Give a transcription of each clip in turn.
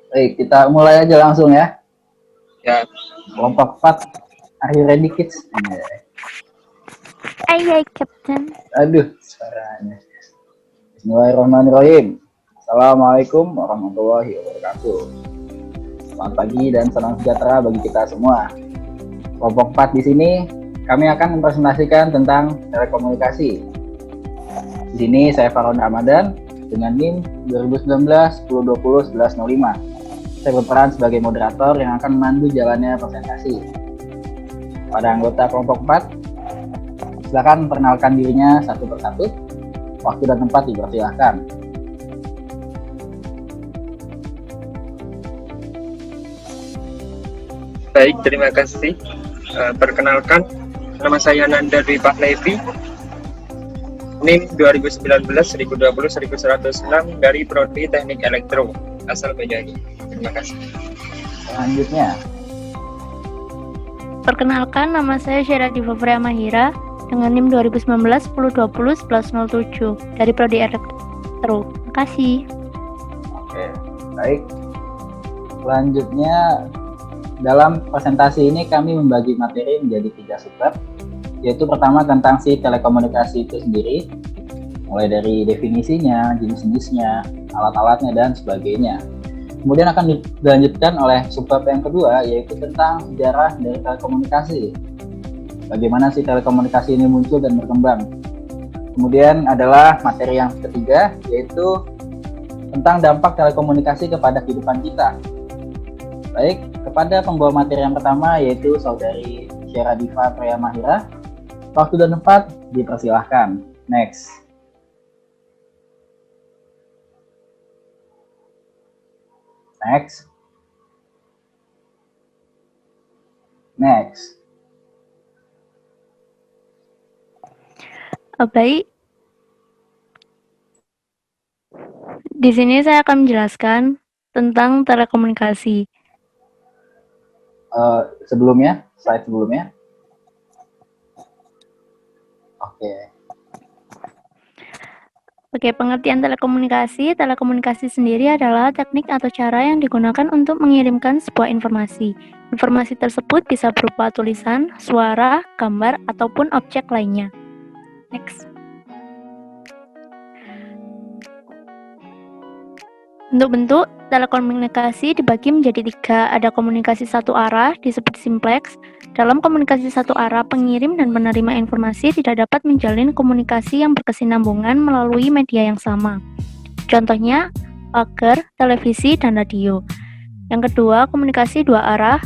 Baik, kita mulai aja langsung ya. Ya, Kelompok 4, are you ready kids? Hai, Captain. Aduh, suaranya. Bismillahirrahmanirrahim. Assalamualaikum warahmatullahi wabarakatuh. Selamat pagi dan salam sejahtera bagi kita semua. Kelompok 4 di sini kami akan mempresentasikan tentang telekomunikasi. Di sini saya Farhan Ramadan dengan NIM 2019-1020-1105. Saya berperan sebagai moderator yang akan memandu jalannya presentasi. Pada anggota kelompok 4, silakan perkenalkan dirinya satu persatu. Waktu dan tempat dipersilahkan. baik, terima kasih. Perkenalkan, nama saya Nanda Dwi Pak Levi, NIM 2019-1020-1106 dari Prodi Teknik Elektro, asal Banyuwangi. Terima kasih. Selanjutnya, Perkenalkan, nama saya Syara Diva Priya Mahira dengan NIM 2019-1020-1107 dari Prodi Elektro. Terima kasih. oke, baik. Selanjutnya, dalam presentasi ini kami membagi materi menjadi 3 subbab, yaitu pertama tentang si telekomunikasi itu sendiri, mulai dari definisinya, jenis-jenisnya, alat-alatnya, dan sebagainya. Kemudian akan dilanjutkan oleh subbab yang kedua, yaitu tentang sejarah dari telekomunikasi. Bagaimana si telekomunikasi ini muncul dan berkembang. Kemudian adalah materi yang ketiga, yaitu tentang dampak telekomunikasi kepada kehidupan kita. Baik, kepada pembawa materi yang pertama yaitu saudari Syara Diva Priya Mahira. Waktu dan tempat dipersilahkan. Next. Next. Next. Baik. Di sini saya akan menjelaskan tentang telekomunikasi. Sebelumnya, slide sebelumnya. Oke, pengertian telekomunikasi. Telekomunikasi sendiri adalah teknik atau cara yang digunakan untuk mengirimkan sebuah informasi. Informasi tersebut bisa berupa tulisan, suara, gambar, ataupun objek lainnya. Next. Untuk bentuk, telekomunikasi dibagi menjadi 3. Ada komunikasi satu arah, disebut simplex. Dalam komunikasi satu arah, pengirim dan penerima informasi tidak dapat menjalin komunikasi yang berkesinambungan melalui media yang sama. Contohnya, pagar, televisi, dan radio. Yang kedua, komunikasi dua arah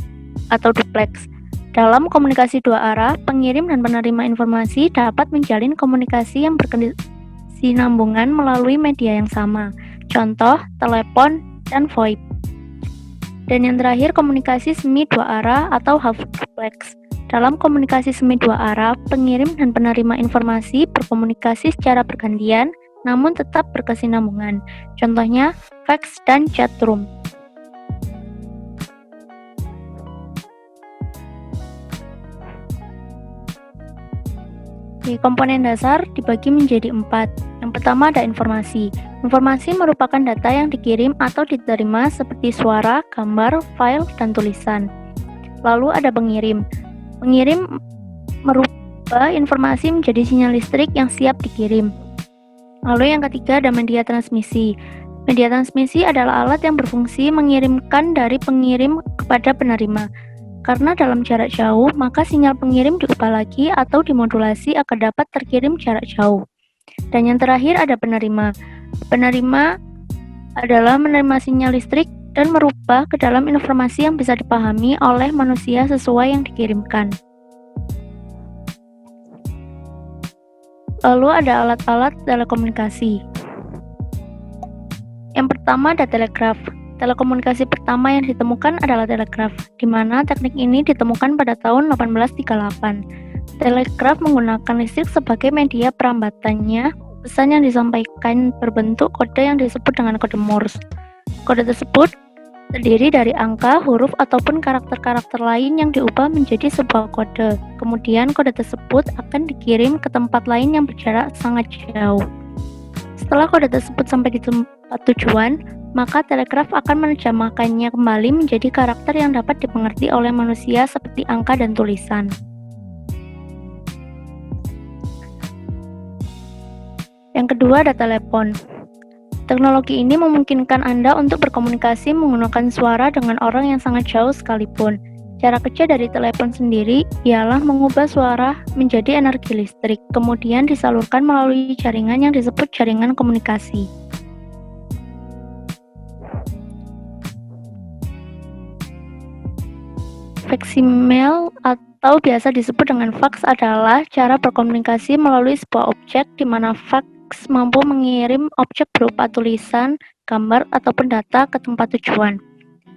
atau duplex. Dalam komunikasi dua arah, pengirim dan penerima informasi dapat menjalin komunikasi yang berkesinambungan melalui media yang sama. Contoh, telepon dan VoIP. Dan yang terakhir, komunikasi semi dua arah atau half duplex. Dalam komunikasi semi dua arah, pengirim dan penerima informasi berkomunikasi secara bergantian, namun tetap berkesinambungan. Contohnya, fax dan chat room. Komponen dasar dibagi menjadi 4. Yang pertama ada informasi. Informasi merupakan data yang dikirim atau diterima seperti suara, gambar, file, dan tulisan. Lalu ada pengirim. Pengirim merubah informasi menjadi sinyal listrik yang siap dikirim. Lalu yang ketiga ada media transmisi. Media transmisi adalah alat yang berfungsi mengirimkan dari pengirim kepada penerima. Karena dalam jarak jauh, maka sinyal pengirim diubah lagi atau dimodulasi agar dapat terkirim jarak jauh. Dan yang terakhir ada penerima. Penerima adalah menerima sinyal listrik dan merubah ke dalam informasi yang bisa dipahami oleh manusia sesuai yang dikirimkan. Lalu ada alat-alat telekomunikasi. Yang pertama ada telegraf. Telekomunikasi pertama yang ditemukan adalah telegraf, di mana teknik ini ditemukan pada tahun 1838. Telegraf menggunakan listrik sebagai media perambatannya. Pesan yang disampaikan berbentuk kode yang disebut dengan kode Morse. Kode tersebut terdiri dari angka, huruf, ataupun karakter-karakter lain yang diubah menjadi sebuah kode. Kemudian kode tersebut akan dikirim ke tempat lain yang berjarak sangat jauh. Setelah kode tersebut sampai di tempat tempat tujuan, maka telegraf akan menerjemahkannya kembali menjadi karakter yang dapat dimengerti oleh manusia seperti angka dan tulisan. Yang kedua ada telepon. Teknologi ini memungkinkan Anda untuk berkomunikasi menggunakan suara dengan orang yang sangat jauh sekalipun. Cara kerja dari telepon sendiri ialah mengubah suara menjadi energi listrik, kemudian disalurkan melalui jaringan yang disebut jaringan komunikasi. Faksimiles atau biasa disebut dengan faks adalah cara berkomunikasi melalui sebuah objek di mana faks mampu mengirim objek berupa tulisan, gambar, ataupun data ke tempat tujuan.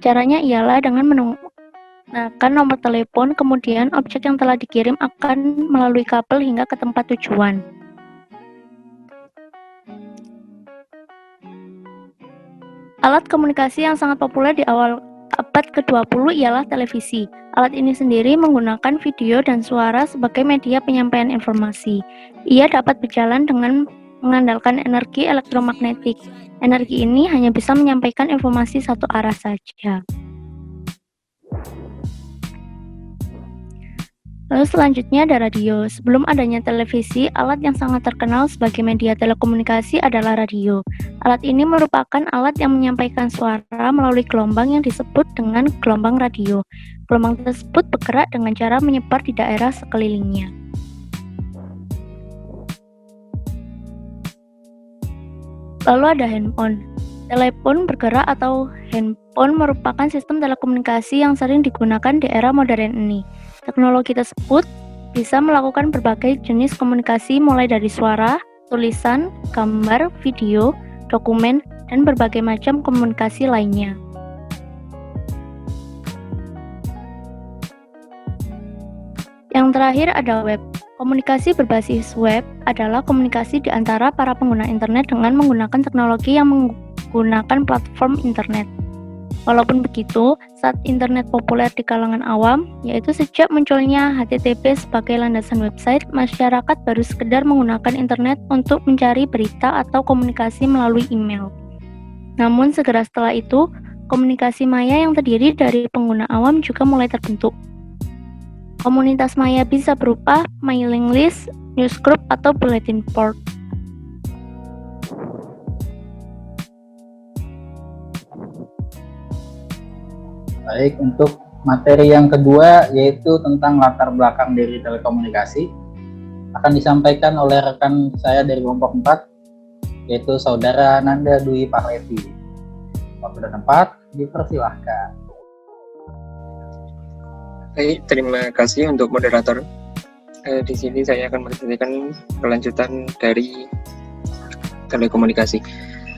Caranya ialah dengan menggunakan nomor telepon, kemudian objek yang telah dikirim akan melalui kabel hingga ke tempat tujuan. Alat komunikasi yang sangat populer di awal abad ke-20 ialah televisi. Alat ini sendiri menggunakan video dan suara sebagai media penyampaian informasi. Ia dapat berjalan dengan mengandalkan energi elektromagnetik. Energi ini hanya bisa menyampaikan informasi satu arah saja. Lalu selanjutnya ada radio. Sebelum adanya televisi, alat yang sangat terkenal sebagai media telekomunikasi adalah radio. Alat ini merupakan alat yang menyampaikan suara melalui gelombang yang disebut dengan gelombang radio. Gelombang tersebut bergerak dengan cara menyebar di daerah sekelilingnya. Lalu ada handphone. Telepon bergerak atau handphone merupakan sistem telekomunikasi yang sering digunakan di era modern ini. Teknologi tersebut bisa melakukan berbagai jenis komunikasi mulai dari suara, tulisan, gambar, video, dokumen, dan berbagai macam komunikasi lainnya. Yang terakhir ada web. Komunikasi berbasis web adalah komunikasi di antara para pengguna internet dengan menggunakan teknologi yang menggunakan platform internet. Walaupun begitu, saat internet populer di kalangan awam, yaitu sejak munculnya HTTP sebagai landasan website, masyarakat baru sekedar menggunakan internet untuk mencari berita atau komunikasi melalui email. Namun segera setelah itu, komunikasi maya yang terdiri dari pengguna awam juga mulai terbentuk. Komunitas maya bisa berupa mailing list, newsgroup, atau bulletin board. Baik, untuk materi yang kedua yaitu tentang latar belakang dari telekomunikasi akan disampaikan oleh rekan saya dari kelompok 4 yaitu Saudara Nanda Dwi Pahlevi. Waktu dan tempat dipersilahkan. Baik, terima kasih untuk moderator. Di sini saya akan menceritakan kelanjutan dari telekomunikasi.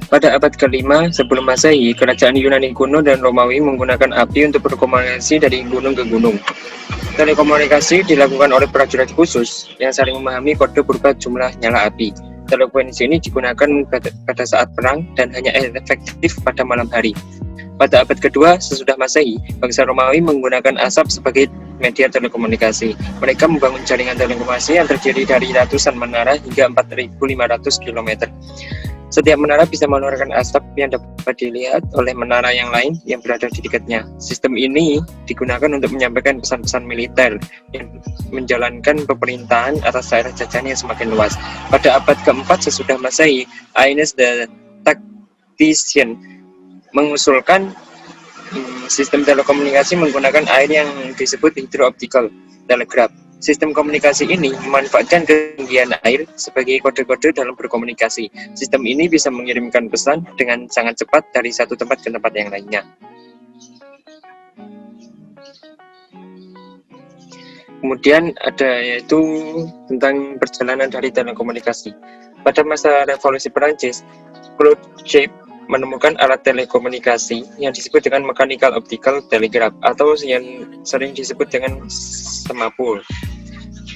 Pada abad ke-5 sebelum Masehi, kerajaan Yunani kuno dan Romawi menggunakan api untuk berkomunikasi dari gunung ke gunung. Telekomunikasi dilakukan oleh prajurit khusus yang saling memahami kode berupa jumlah nyala api. Telekomunikasi ini digunakan pada saat perang dan hanya efektif pada malam hari. Pada abad kedua sesudah Masehi, bangsa Romawi menggunakan asap sebagai media telekomunikasi. Mereka membangun jaringan telekomunikasi yang terdiri dari ratusan menara hingga 4.500 km. Setiap menara bisa mengeluarkan asap yang dapat dilihat oleh menara yang lain yang berada di dekatnya. Sistem ini digunakan untuk menyampaikan pesan-pesan militer yang menjalankan pemerintahan atas daerah jajahan yang semakin luas. Pada abad keempat sesudah Masehi, Aeneas the Tactician mengusulkan sistem telekomunikasi menggunakan air yang disebut hydro-optical telegraph. Sistem komunikasi ini memanfaatkan ketinggian air sebagai kode-kode dalam berkomunikasi. Sistem ini bisa mengirimkan pesan dengan sangat cepat dari satu tempat ke tempat yang lainnya. Kemudian ada yaitu tentang perjalanan dari telekomunikasi. Pada masa Revolusi Perancis, Claude Chappe menemukan alat telekomunikasi yang disebut dengan mechanical optical telegraph atau yang sering disebut dengan semapul.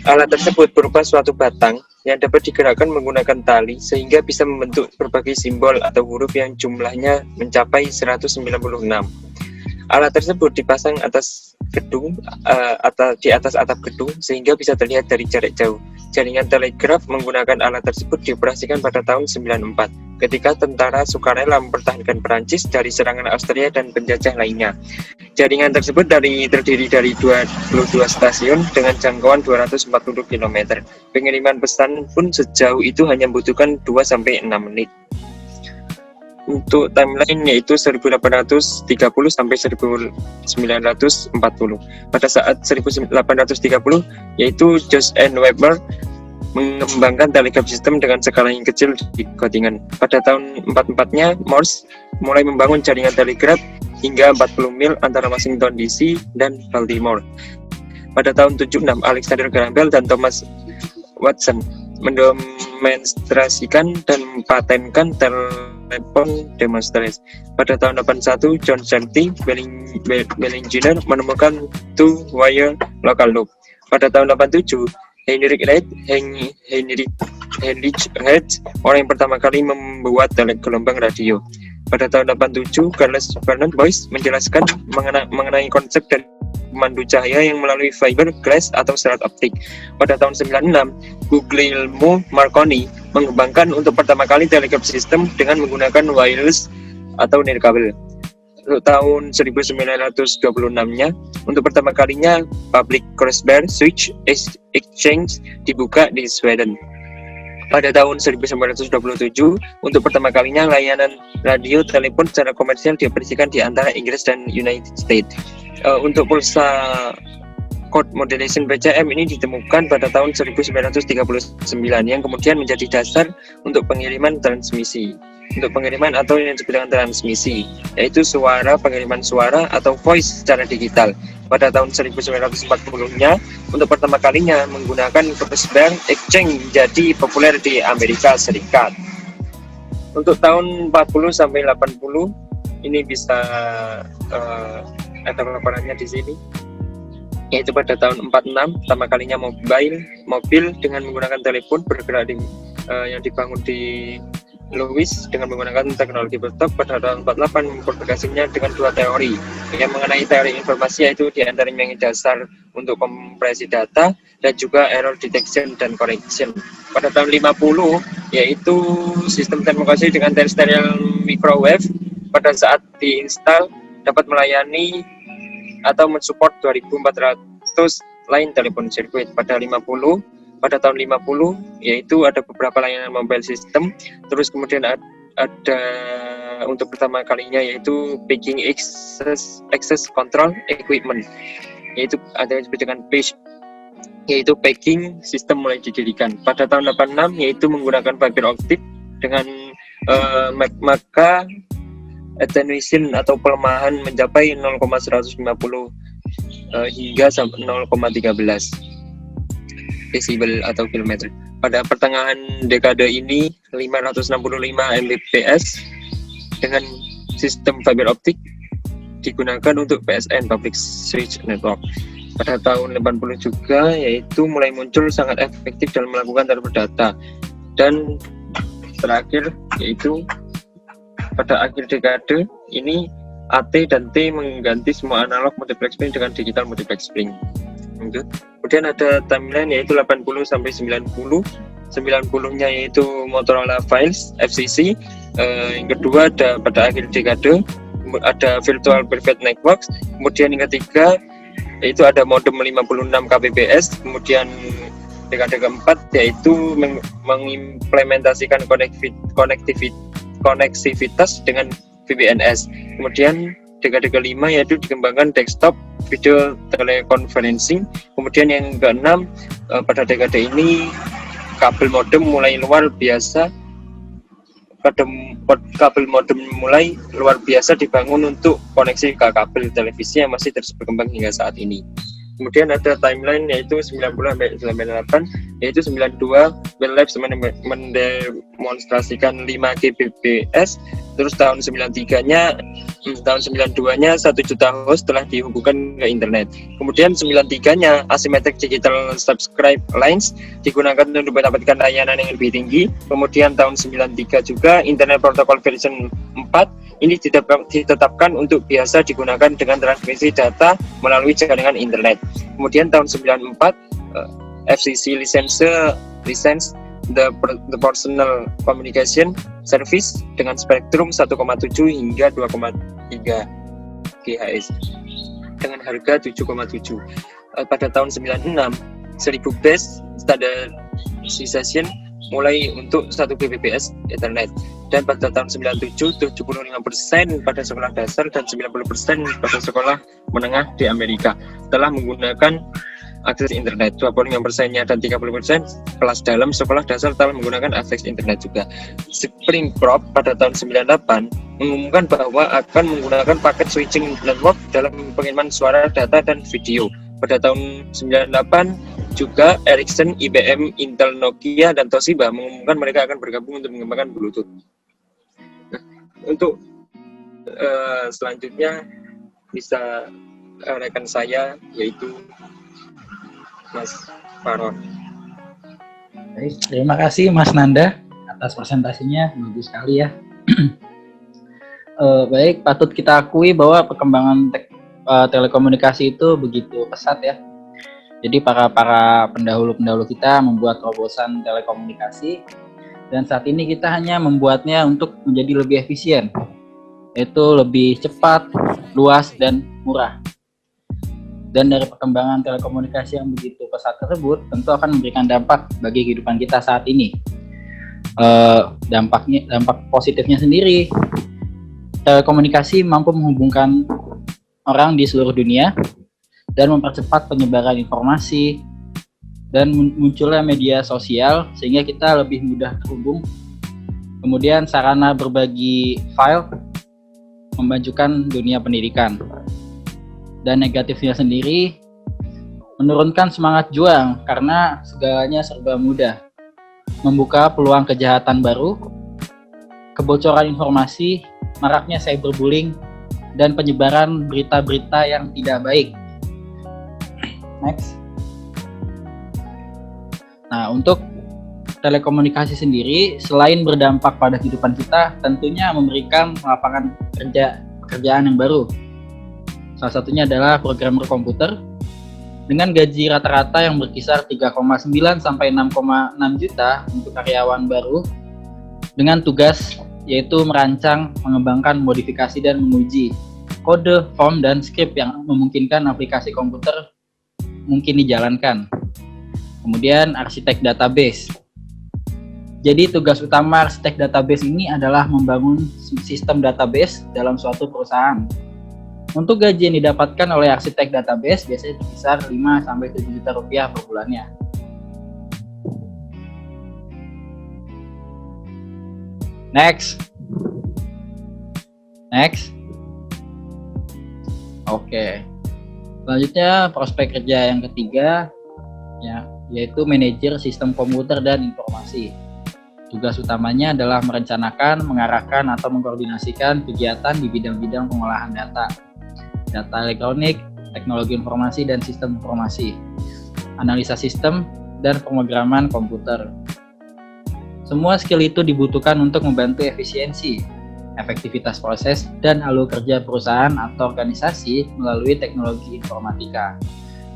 Alat tersebut berupa suatu batang yang dapat digerakkan menggunakan tali sehingga bisa membentuk berbagai simbol atau huruf yang jumlahnya mencapai 196. Alat tersebut dipasang atas gedung atau di atas atap gedung sehingga bisa terlihat dari jarak jauh. Jaringan telegraf menggunakan alat tersebut dioperasikan pada tahun 94. ketika tentara sukarela mempertahankan Perancis dari serangan Austria dan penjajah lainnya. Jaringan tersebut terdiri dari 22 stasiun dengan jangkauan 240 km. Pengiriman pesan pun sejauh itu hanya membutuhkan 2-6 menit. Untuk timeline yaitu 1830 sampai 1940. Pada saat 1830 yaitu George N. Weber mengembangkan telegraf sistem dengan skala yang kecil di Göttingen. Pada tahun 44-nya Morse mulai membangun jaringan telegraf hingga 40 mil antara Washington DC dan Baltimore. Pada tahun 76 Alexander Graham Bell dan Thomas Watson mendemonstrasikan dan patenkan telepon demonstration. Pada tahun 81, John Shelby Bellinger menemukan two-wire local loop. Pada tahun 87, Heinrich Hertz, orang yang pertama kali membuat gelombang radio. Pada tahun 87, Charles Bernard Boyce menjelaskan mengenai konsep dari pemandu cahaya yang melalui fiber glass atau serat optik. Pada tahun 96, Guglielmo Marconi mengembangkan untuk pertama kali telegraph system dengan menggunakan wireless atau nirkabel. Untuk tahun 1926-nya, untuk pertama kalinya Public Crossbar Switch Exchange dibuka di Sweden. Pada tahun 1927, untuk pertama kalinya layanan radio telepon secara komersial dioperasikan di antara Inggris dan United States. Untuk pulsa code modulation PCM ini ditemukan pada tahun 1939 yang kemudian menjadi dasar untuk pengiriman transmisi. Untuk pengiriman atau yang disebut dengan transmisi, yaitu pengiriman suara atau voice secara digital. Pada tahun 1940-nya, untuk pertama kalinya menggunakan crossbar exchange jadi populer di Amerika Serikat. Untuk tahun 40 sampai 80 ini bisa ada laporannya di sini. Yaitu pada tahun 46 pertama kalinya mobil dengan menggunakan telepon bergerak yang dibangun di Louis dengan menggunakan teknologi bertop. Pada tahun 48 mempublikasinya dengan dua teori yang mengenai teori informasi, yaitu diantaranya yang dasar untuk kompresi data dan juga error detection dan correction. Pada tahun 50 yaitu sistem termokasi dengan terrestrial microwave pada saat diinstal dapat melayani atau mensupport 2.400 line telepon sirkuit. Pada tahun 50 yaitu ada beberapa layanan mobile system. Terus kemudian ada untuk pertama kalinya yaitu paging access control equipment, yaitu ada yang disebut dengan PACE, yaitu paging sistem mulai didirikan. Pada tahun 86 yaitu menggunakan fiber optik dengan maka attenuation atau pelemahan mencapai 0,150 hingga 0,13 desibel atau kilometer. Pada pertengahan dekade ini 565 Mbps dengan sistem fiber optik digunakan untuk PSN Public Switch Network. Pada tahun 80 juga yaitu mulai muncul sangat efektif dalam melakukan transfer data. Dan terakhir yaitu pada akhir dekade ini AT dan T mengganti semua analog multiplex spring dengan digital multiplex spring. Kemudian ada timeline yaitu 80 sampai 90. 90-nya yaitu Motorola Files FCC. Yang kedua ada pada akhir dekade ada Virtual Private Networks. Kemudian yang ketiga yaitu ada modem 56 kbps. Kemudian dekade keempat yaitu mengimplementasikan koneksivitas dengan VPNs. Kemudian dekade kelima yaitu dikembangkan desktop video teleconferencing. Kemudian yang keenam pada dekade ini kabel modem mulai luar biasa dibangun untuk koneksi ke kabel televisi yang masih terus berkembang hingga saat ini. Kemudian ada timeline yaitu 90 sampai 98, yaitu 92 Bell Labs mendemonstrasikan 5 Gbps. Terus tahun 93-nya, tahun 92-nya 1 juta host telah dihubungkan ke internet. Kemudian 93-nya asymmetric digital subscribe lines digunakan untuk mendapatkan layanan yang lebih tinggi. Kemudian tahun 93 juga Internet Protocol version 4 ini ditetapkan untuk biasa digunakan dengan transmisi data melalui jaringan internet. Kemudian tahun 94 FCC license the personal communication service dengan spektrum 1,7 hingga 2,3 GHz dengan harga 7,7. Pada tahun 96, 1000 base standardization mulai untuk 1 Gbps Ethernet, dan pada tahun 97 75% pada sekolah dasar dan 90% pada sekolah menengah di Amerika telah menggunakan akses internet. 25%-nya dan 30% kelas dalam sekolah dasar telah menggunakan akses internet juga. Spring Prop pada tahun 98 mengumumkan bahwa akan menggunakan paket switching network dalam pengiriman suara, data, dan video. Pada tahun 98 juga Ericsson, IBM, Intel, Nokia, dan Toshiba mengumumkan mereka akan bergabung untuk mengembangkan Bluetooth. Nah, untuk selanjutnya bisa rekan saya yaitu Mas Faron. Baik, terima kasih Mas Nanda atas presentasinya, bagus sekali ya. Baik, patut kita akui bahwa perkembangan telekomunikasi itu begitu pesat ya. Jadi para pendahulu kita membuat terobosan telekomunikasi, dan saat ini kita hanya membuatnya untuk menjadi lebih efisien, yaitu lebih cepat, luas, dan murah. Dan dari perkembangan telekomunikasi yang begitu pesat tersebut tentu akan memberikan dampak bagi kehidupan kita saat ini. Dampak positifnya sendiri, telekomunikasi mampu menghubungkan orang di seluruh dunia dan mempercepat penyebaran informasi dan munculnya media sosial sehingga kita lebih mudah terhubung. Kemudian sarana berbagi file memajukan dunia pendidikan. Dan negatifnya sendiri menurunkan semangat juang karena segalanya serba mudah, membuka peluang kejahatan baru, kebocoran informasi, maraknya cyberbullying, dan penyebaran berita-berita yang tidak baik. Next. Nah, untuk telekomunikasi sendiri selain berdampak pada kehidupan kita, tentunya memberikan lapangan pekerjaan yang baru. Salah satunya adalah programmer komputer dengan gaji rata-rata yang berkisar 3,9 sampai 6,6 juta untuk karyawan baru, dengan tugas yaitu merancang, mengembangkan, modifikasi, dan menguji kode, form, dan script yang memungkinkan aplikasi komputer mungkin dijalankan. Kemudian arsitek database. Jadi tugas utama arsitek database ini adalah membangun sistem database dalam suatu perusahaan. Untuk gaji yang didapatkan oleh arsitek database biasanya berkisar 5 sampai 7 juta rupiah per bulannya. Next. Oke. Selanjutnya prospek kerja yang ketiga ya, yaitu manajer sistem komputer dan informasi. Tugas utamanya adalah merencanakan, mengarahkan, atau mengkoordinasikan kegiatan di bidang-bidang pengolahan data elektronik, teknologi informasi, dan sistem informasi, analisa sistem, dan pemrograman komputer. Semua skill itu dibutuhkan untuk membantu efisiensi, efektivitas proses, dan alur kerja perusahaan atau organisasi melalui teknologi informatika.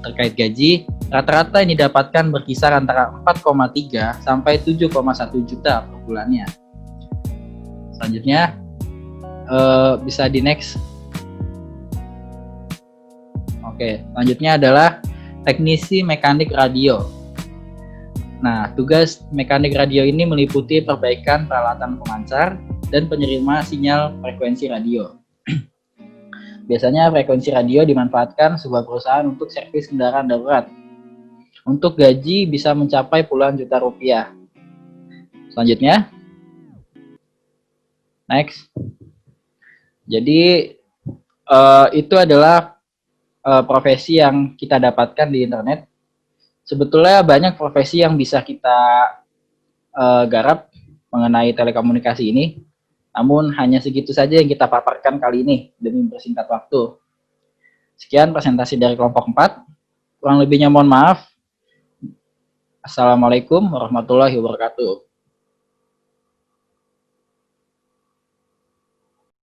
Terkait gaji, rata-rata yang didapatkan berkisar antara 4,3 sampai 7,1 juta per bulannya. Selanjutnya, bisa di next. Oke, selanjutnya adalah teknisi mekanik radio. Nah, tugas mekanik radio ini meliputi perbaikan peralatan pemancar dan penerima sinyal frekuensi radio. Biasanya frekuensi radio dimanfaatkan sebuah perusahaan untuk servis kendaraan darurat. Untuk gaji bisa mencapai puluhan juta rupiah. Selanjutnya, next. Jadi itu adalah profesi yang kita dapatkan di internet. Sebetulnya banyak profesi yang bisa kita garap mengenai telekomunikasi ini, namun hanya segitu saja yang kita paparkan kali ini demi mempersingkat waktu. Sekian presentasi dari kelompok 4. Kurang lebihnya mohon maaf. Assalamualaikum warahmatullahi wabarakatuh.